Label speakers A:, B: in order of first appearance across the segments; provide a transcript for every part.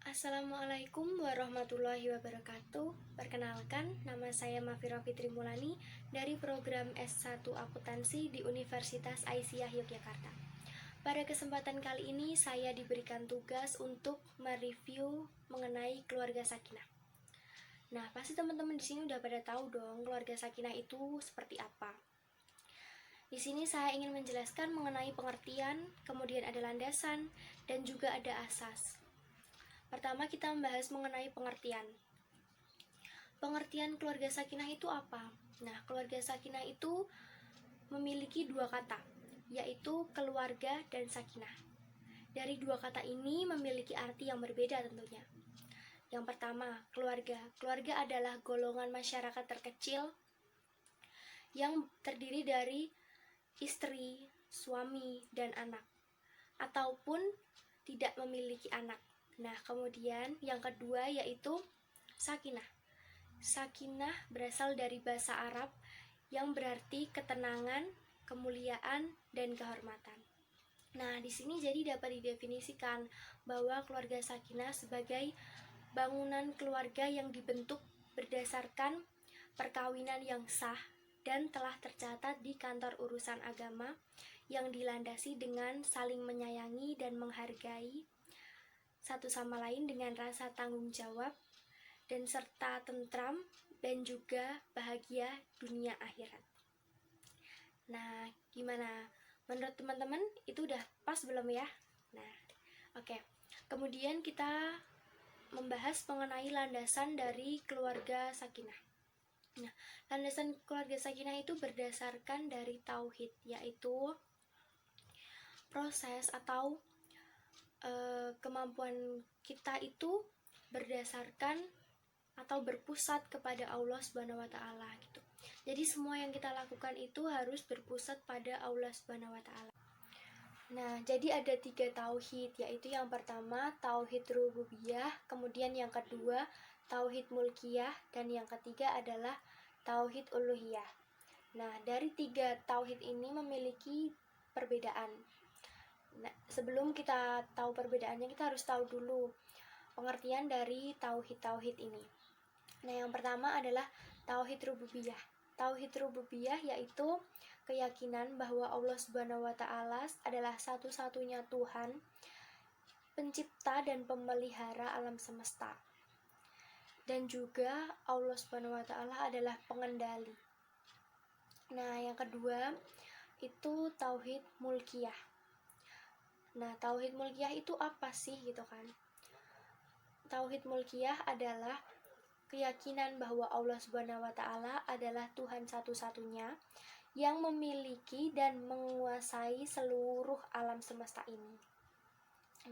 A: Assalamualaikum warahmatullahi wabarakatuh. Perkenalkan, nama saya Mafira Fitri Mulani dari program S1 Akuntansi di Universitas Aisyah Yogyakarta. Pada kesempatan kali ini saya diberikan tugas untuk mereview mengenai keluarga sakinah. Nah, pasti teman-teman di sini udah pada tahu dong keluarga sakinah itu seperti apa. Di sini saya ingin menjelaskan mengenai pengertian, kemudian ada landasan, dan juga ada asas. Pertama kita membahas mengenai pengertian. Pengertian keluarga sakinah itu apa? Nah, keluarga sakinah itu memiliki dua kata, yaitu keluarga dan sakinah. Dari dua kata ini memiliki arti yang berbeda tentunya. Yang pertama, keluarga. Keluarga adalah golongan masyarakat terkecil yang terdiri dari istri, suami, dan anak, ataupun tidak memiliki anak. Nah, kemudian yang kedua yaitu sakinah. Sakinah berasal dari bahasa Arab yang berarti ketenangan, kemuliaan, dan kehormatan. Nah, di sini jadi dapat didefinisikan bahwa keluarga sakinah sebagai bangunan keluarga yang dibentuk berdasarkan perkawinan yang sah dan telah tercatat di kantor urusan agama yang dilandasi dengan saling menyayangi dan menghargai satu sama lain dengan rasa tanggung jawab dan serta tentram dan juga bahagia dunia akhirat. Nah, gimana? Menurut teman-teman itu udah pas belum ya? Nah, oke. Kemudian kita membahas mengenai landasan dari keluarga sakinah. Nah, landasan keluarga sakinah itu berdasarkan dari tauhid, yaitu proses atau kemampuan kita itu berdasarkan atau berpusat kepada Allah Subhanahu wa taala gitu. Jadi semua yang kita lakukan itu harus berpusat pada Allah Subhanahu wa taala. Nah, jadi ada 3 tauhid, yaitu yang pertama tauhid rububiyah, kemudian yang kedua tauhid mulkiyah, dan yang ketiga adalah tauhid uluhiyah. Nah, dari 3 tauhid ini memiliki perbedaan. Nah, sebelum kita tahu perbedaannya, kita harus tahu dulu pengertian dari tauhid-tauhid ini. Nah, yang pertama adalah tauhid rububiyah. Tauhid rububiyah yaitu keyakinan bahwa Allah Subhanahu wa taala adalah satu-satunya Tuhan, pencipta dan pemelihara alam semesta. Dan juga Allah Subhanahu wa taala adalah pengendali. Nah, yang kedua itu tauhid mulkiyah. Nah, tauhid mulkiyah itu apa sih gitu kan? Tauhid mulkiyah adalah keyakinan bahwa Allah Subhanahu wa taala adalah Tuhan satu-satunya yang memiliki dan menguasai seluruh alam semesta ini.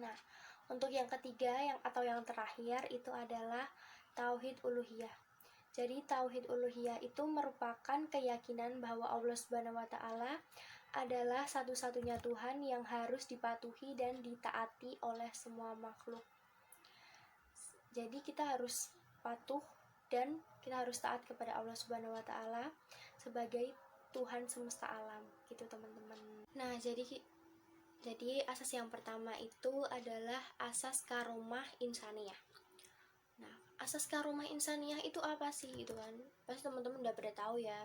A: Nah, untuk yang ketiga atau yang terakhir itu adalah tauhid uluhiyah. Jadi tauhid uluhiyah itu merupakan keyakinan bahwa Allah Subhanahu wa taala adalah satu-satunya Tuhan yang harus dipatuhi dan ditaati oleh semua makhluk. Jadi kita harus patuh dan kita harus taat kepada Allah Subhanahu wa taala sebagai Tuhan semesta alam gitu teman-teman. Nah, jadi asas yang pertama itu adalah asas karomah insaniyah. Nah, asas karomah insaniyah itu apa sih gitu kan? Pasti teman-teman udah pada tahu ya.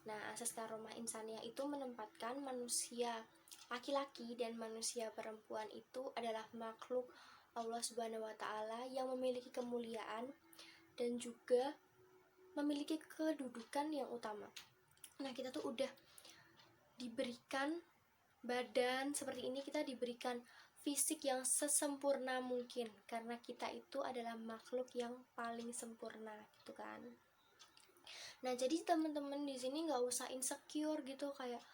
A: Nah, asas karomah insaniyah itu menempatkan manusia laki-laki dan manusia perempuan itu adalah makhluk Allah Subhanahu wa taala yang memiliki kemuliaan dan juga memiliki kedudukan yang utama. Nah, kita tuh udah diberikan badan seperti ini, kita diberikan fisik yang sesempurna mungkin karena kita itu adalah makhluk yang paling sempurna gitu kan. Nah, jadi teman-teman di sini nggak usah insecure gitu, kayak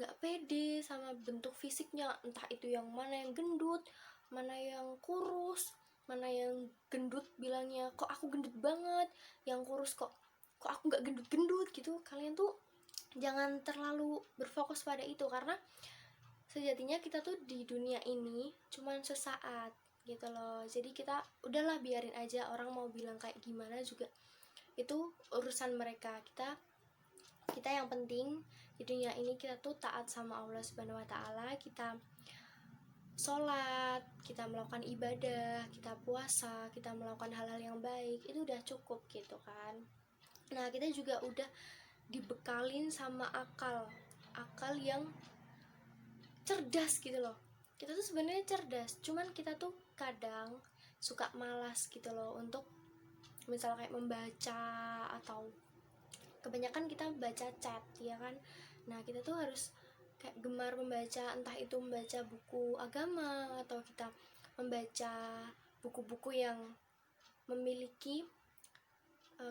A: nggak pede sama bentuk fisiknya, entah itu yang mana yang gendut, mana yang kurus, mana yang gendut bilangnya kok aku gendut banget, yang kurus kok aku nggak gendut-gendut gitu. Kalian tuh jangan terlalu berfokus pada itu, karena sejatinya kita tuh di dunia ini cuman sesaat gitu loh. Jadi kita udahlah biarin aja orang mau bilang kayak gimana juga, itu urusan mereka. Kita yang penting di dunia ini kita tuh taat sama Allah Subhanahu wa taala, kita sholat, kita melakukan ibadah, kita puasa, kita melakukan hal-hal yang baik, itu udah cukup gitu kan. Nah, kita juga udah dibekalin sama akal yang cerdas gitu loh. Kita tuh sebenarnya cerdas, cuman kita tuh kadang suka malas gitu loh untuk misalnya kayak membaca, atau kebanyakan kita baca chat ya kan. Nah, kita tuh harus kayak gemar membaca, entah itu membaca buku agama atau kita membaca buku-buku yang memiliki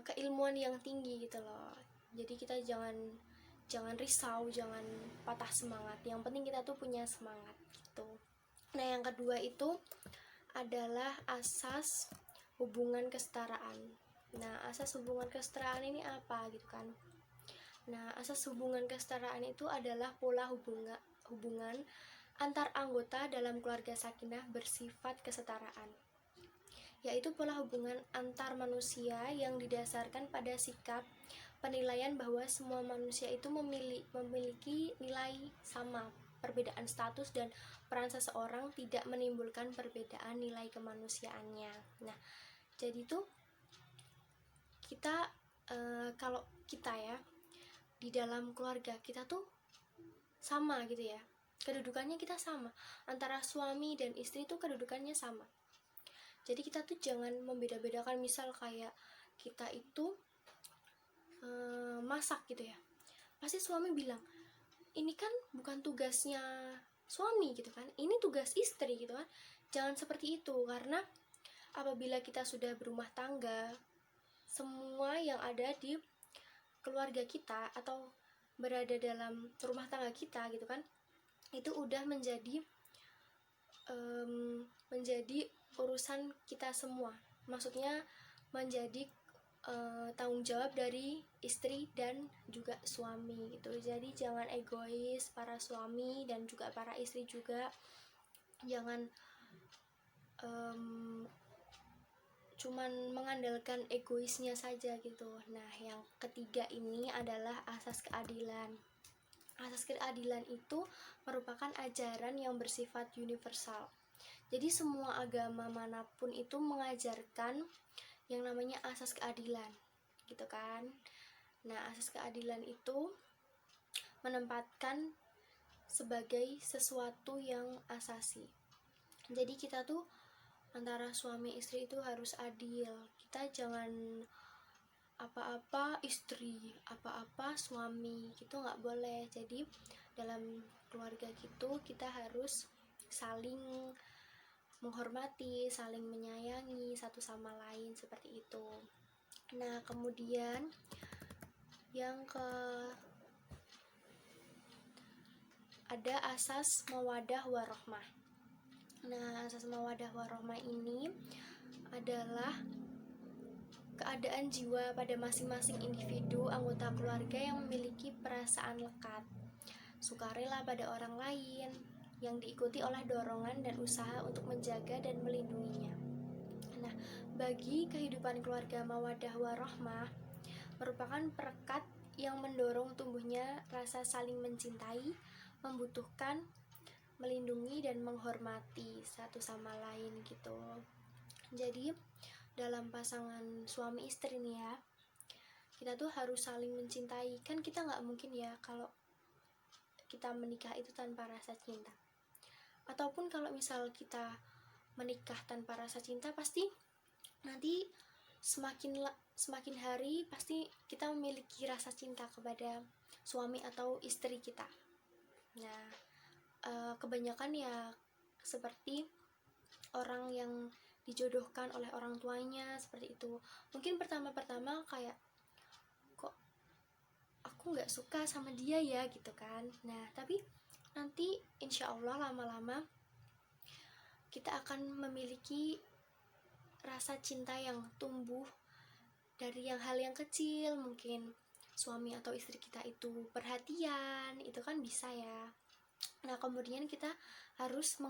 A: keilmuan yang tinggi gitu loh. Jadi kita jangan risau, jangan patah semangat. Yang penting kita tuh punya semangat gitu. Nah, yang kedua itu adalah asas hubungan kesetaraan. Nah, asas hubungan kesetaraan ini apa gitu kan? Nah, asas hubungan kesetaraan itu adalah pola hubungan antar anggota dalam keluarga sakinah bersifat kesetaraan, yaitu pola hubungan antar manusia yang didasarkan pada sikap penilaian bahwa semua manusia itu memiliki nilai sama. Perbedaan status dan peran seseorang tidak menimbulkan perbedaan nilai kemanusiaannya. Nah, jadi tuh kita kalau kita ya di dalam keluarga kita tuh sama gitu ya, kedudukannya kita sama, antara suami dan istri tuh kedudukannya sama. Jadi kita tuh jangan membeda-bedakan, misal kayak kita itu masak gitu ya, pasti suami bilang ini kan bukan tugasnya suami gitu kan, ini tugas istri gitu kan. Jangan seperti itu, karena apabila kita sudah berumah tangga, semua yang ada di keluarga kita atau berada dalam rumah tangga kita gitu kan, itu udah menjadi urusan kita semua. Maksudnya menjadi tanggung jawab dari istri dan juga suami gitu. Jadi jangan egois, para suami dan juga para istri juga jangan cuman mengandalkan egoisnya saja gitu. Nah, yang ketiga ini adalah asas keadilan. Asas keadilan itu merupakan ajaran yang bersifat universal. Jadi semua agama manapun itu mengajarkan yang namanya asas keadilan gitu kan. Nah, asas keadilan itu menempatkan sebagai sesuatu yang asasi. Jadi kita tuh antara suami istri itu harus adil. Kita jangan apa-apa istri, apa-apa suami, gitu nggak boleh. Jadi dalam keluarga gitu kita harus saling menghormati, saling menyayangi satu sama lain seperti itu. Nah, kemudian yang ada asas mawadah warohmah. Nah, asas mawadah warohmah ini adalah keadaan jiwa pada masing-masing individu anggota keluarga yang memiliki perasaan lekat, sukarela pada orang lain, yang diikuti oleh dorongan dan usaha untuk menjaga dan melindunginya. Nah, bagi kehidupan keluarga mawadah warohmah merupakan perekat yang mendorong tumbuhnya rasa saling mencintai, membutuhkan, melindungi, dan menghormati satu sama lain gitu. Jadi dalam pasangan suami istri nih ya, kita tuh harus saling mencintai. Kan kita nggak mungkin ya kalau kita menikah itu tanpa rasa cinta. Ataupun kalau misal kita menikah tanpa rasa cinta, pasti nanti semakin hari pasti kita memiliki rasa cinta kepada suami atau istri kita. Nah, kebanyakan ya seperti orang yang dijodohkan oleh orang tuanya seperti itu. Mungkin pertama-pertama kayak kok aku nggak suka sama dia ya gitu kan. Nah, tapi nanti insya Allah lama-lama kita akan memiliki rasa cinta yang tumbuh dari hal yang kecil. Mungkin suami atau istri kita itu perhatian, itu kan bisa ya. Nah, kemudian kita harus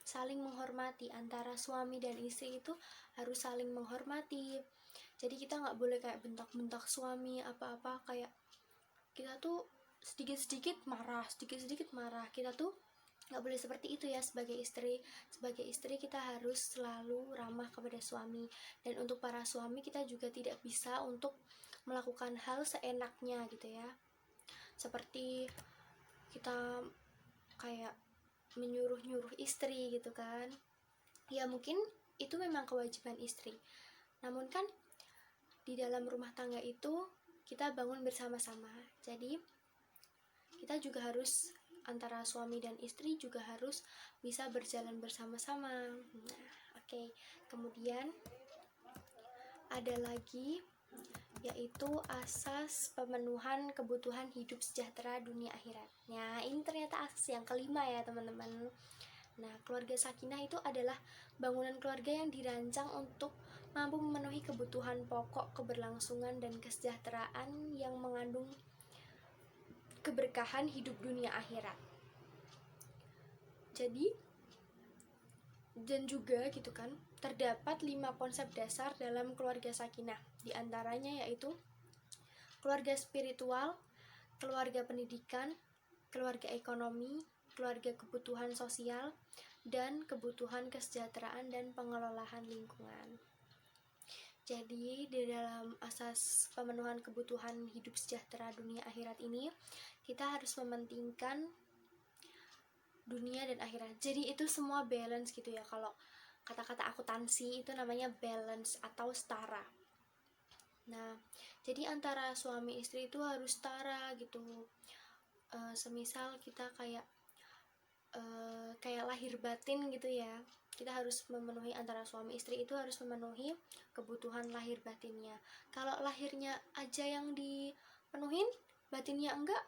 A: saling menghormati, antara suami dan istri itu harus saling menghormati. Jadi kita nggak boleh kayak bentak-bentak suami apa-apa, kayak kita tuh sedikit-sedikit marah. Kita tuh nggak boleh seperti itu ya. Sebagai istri kita harus selalu ramah kepada suami, dan untuk para suami kita juga tidak bisa untuk melakukan hal seenaknya gitu ya, seperti kita kayak menyuruh-nyuruh istri gitu kan. Ya mungkin itu memang kewajiban istri, namun kan di dalam rumah tangga itu kita bangun bersama-sama, jadi kita juga harus, antara suami dan istri juga harus bisa berjalan bersama-sama. Nah, oke. Kemudian ada lagi, yaitu asas pemenuhan kebutuhan hidup sejahtera dunia akhirat. Nah, ini ternyata asas yang kelima ya teman-teman. Nah, keluarga sakinah itu adalah bangunan keluarga yang dirancang untuk mampu memenuhi kebutuhan pokok keberlangsungan dan kesejahteraan yang mengandung keberkahan hidup dunia akhirat. Jadi, dan juga gitu kan, terdapat 5 konsep dasar dalam keluarga sakinah. Di antaranya yaitu keluarga spiritual, keluarga pendidikan, keluarga ekonomi, keluarga kebutuhan sosial, dan kebutuhan kesejahteraan dan pengelolaan lingkungan. Jadi di dalam asas pemenuhan kebutuhan hidup sejahtera dunia akhirat ini, kita harus mementingkan dunia dan akhirat. Jadi itu semua balance gitu ya. Kalau kata-kata akuntansi itu namanya balance atau setara. Nah, jadi antara suami istri itu harus setara gitu. Semisal kita kayak lahir batin gitu ya, kita harus memenuhi, antara suami istri itu harus memenuhi kebutuhan lahir batinnya. Kalau lahirnya aja yang dipenuhin, batinnya enggak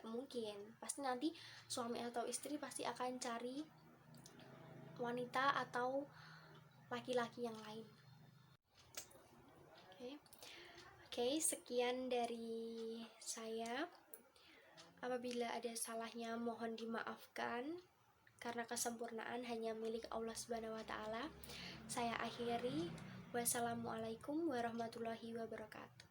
A: mungkin. Pasti nanti suami atau istri pasti akan cari wanita atau laki-laki yang lain. Oke, sekian dari saya. Apabila ada salahnya mohon dimaafkan, karena kesempurnaan hanya milik Allah Subhanahu wa taala. Saya akhiri. Wassalamualaikum warahmatullahi wabarakatuh.